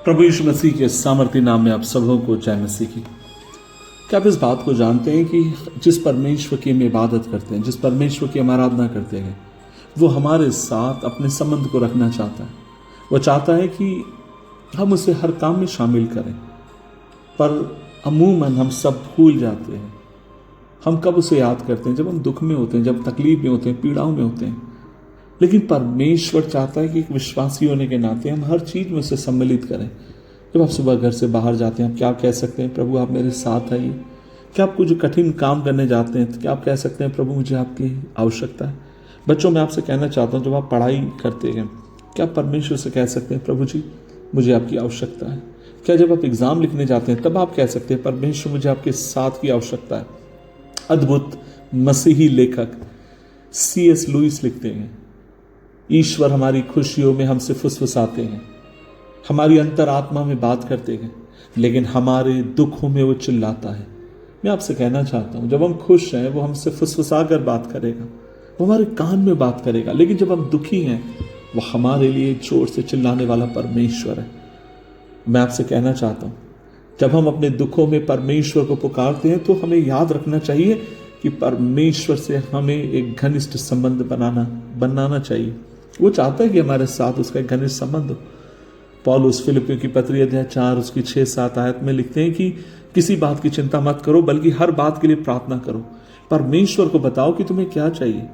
प्रभु यीशु मसीह के सामर्थ्य नाम में आप सबों को जय मसीह की। क्या आप इस बात को जानते हैं कि जिस परमेश्वर की हम इबादत करते हैं, जिस परमेश्वर की हम आराधना करते हैं, वो हमारे साथ अपने संबंध को रखना चाहता है। वो चाहता है कि हम उसे हर काम में शामिल करें, पर अमूमन हम सब भूल जाते हैं। हम कब उसे याद करते हैं? जब हम दुख में होते हैं, जब तकलीफ में होते हैं, पीड़ाओं में होते हैं। लेकिन परमेश्वर चाहता है कि एक विश्वासी होने के नाते हम हर चीज़ में उसे सम्मिलित करें। जब आप सुबह घर से बाहर जाते हैं, आप क्या कह सकते हैं? प्रभु आप मेरे साथ आइए। क्या आप कुछ कठिन काम करने जाते हैं तो क्या आप कह सकते हैं प्रभु मुझे आपकी आवश्यकता है? बच्चों, मैं आपसे कहना चाहता हूँ, जब आप पढ़ाई करते हैं क्या आप परमेश्वर से कह सकते हैं प्रभु जी मुझे आपकी आवश्यकता है? क्या जब आप एग्ज़ाम लिखने जाते हैं तब आप कह सकते हैं परमेश्वर मुझे आपके साथ की आवश्यकता है? अद्भुत मसीही लेखक C.S. लुइस लिखते हैं, ईश्वर हमारी खुशियों में हमसे फुसफुसाते हैं, हमारी अंतरात्मा में बात करते हैं, लेकिन हमारे दुखों में वो चिल्लाता है। मैं आपसे कहना चाहता हूँ, जब हम खुश हैं वो हमसे फुसफुसा कर बात करेगा, वो हमारे कान में बात करेगा। लेकिन जब हम दुखी हैं वो हमारे लिए जोर से चिल्लाने वाला परमेश्वर है। मैं आपसे कहना चाहता हूँ, जब हम अपने दुखों में परमेश्वर को पुकारते हैं तो हमें याद रखना चाहिए कि परमेश्वर से हमें एक घनिष्ठ संबंध बनाना चाहिए। वो चाहता है कि हमारे साथ उसका एक घनिष्ठ संबंध हो। पौलुस फिलिपियों की पत्री अध्याय 4 उसकी 6-7 आयत में लिखते हैं कि किसी बात की चिंता मत करो, बल्कि हर बात के लिए प्रार्थना करो। परमेश्वर को बताओ कि तुम्हें क्या चाहिए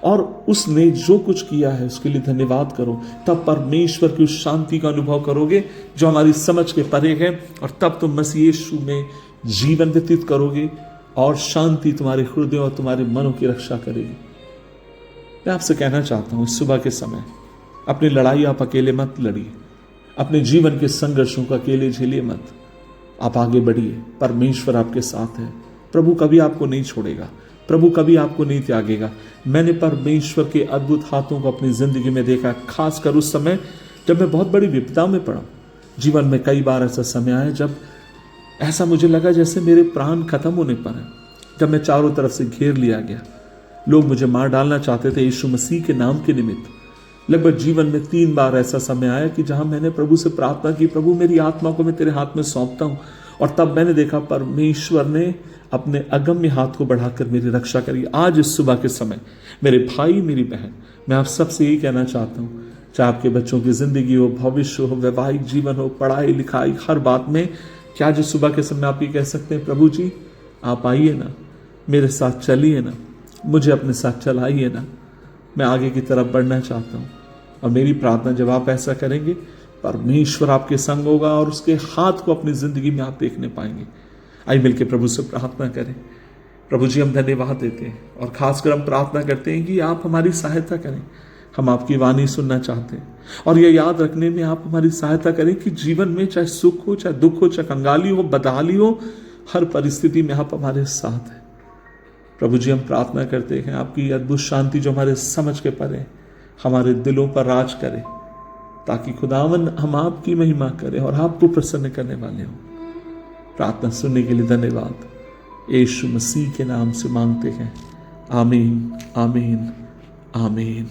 और उसने जो कुछ किया है उसके लिए धन्यवाद करो। तब परमेश्वर की उस शांति का अनुभव करोगे जो हमारी समझ के परे है, और तब तुम मसीह यीशु में जीवन व्यतीत करोगे और शांति तुम्हारे हृदय और तुम्हारे मनों की रक्षा करेगी। मैं आपसे कहना चाहता हूँ, इस सुबह के समय अपनी लड़ाई आप अकेले मत लड़िए, अपने जीवन के संघर्षों को अकेले झेलिए मत। आप आगे बढ़िए, परमेश्वर आपके साथ है। प्रभु कभी आपको नहीं छोड़ेगा, प्रभु कभी आपको नहीं त्यागेगा। मैंने परमेश्वर के अद्भुत हाथों को अपनी जिंदगी में देखा, खासकर उस समय जब मैं बहुत बड़ी विपदा में पड़ा। जीवन में कई बार ऐसा समय आया जब ऐसा मुझे लगा जैसे मेरे प्राण खत्म होने पर है, जब मैं चारों तरफ से घेर लिया गया। लोग मुझे मार डालना चाहते थे यीशु मसीह के नाम के निमित्त। लगभग जीवन में 3 बार ऐसा समय आया कि जहां मैंने प्रभु से प्रार्थना की, प्रभु मेरी आत्मा को मैं तेरे हाथ में सौंपता हूं। और तब मैंने देखा परमेश्वर ने अपने अगम्य हाथ को बढ़ाकर मेरी रक्षा करी। आज इस सुबह के समय मेरे भाई मेरी बहन, मैं आप सबसे यही कहना चाहता हूँ, चाहे आपके बच्चों की जिंदगी हो, भविष्य हो, वैवाहिक जीवन हो, पढ़ाई लिखाई, हर बात में क्या आज सुबह के समय आप ये कह सकते हैं प्रभु जी आप आइए ना, मेरे साथ चलिए ना, मुझे अपने साथ चलाइए ना, मैं आगे की तरफ बढ़ना चाहता हूँ। और मेरी प्रार्थना, जब आप ऐसा करेंगे परमेश्वर आपके संग होगा और उसके हाथ को अपनी जिंदगी में आप देखने पाएंगे। आइए मिलकर प्रभु से प्रार्थना करें। प्रभु जी हम धन्यवाद देते हैं और खासकर हम प्रार्थना करते हैं कि आप हमारी सहायता करें। हम आपकी वाणी सुनना चाहते हैं और यह याद रखने में आप हमारी सहायता करें कि जीवन में चाहे सुख हो, चाहे दुख हो, चाहे कंगाली हो, बदहाली हो, हर परिस्थिति में आप हमारे साथ हैं। प्रभु जी हम प्रार्थना करते हैं आपकी अद्भुत शांति जो हमारे समझ के परे हमारे दिलों पर राज करे, ताकि खुदावन हम आपकी महिमा करें और आपको प्रसन्न करने वाले हों। प्रार्थना सुनने के लिए धन्यवाद, यीशु मसीह के नाम से मांगते हैं, आमीन आमीन आमीन।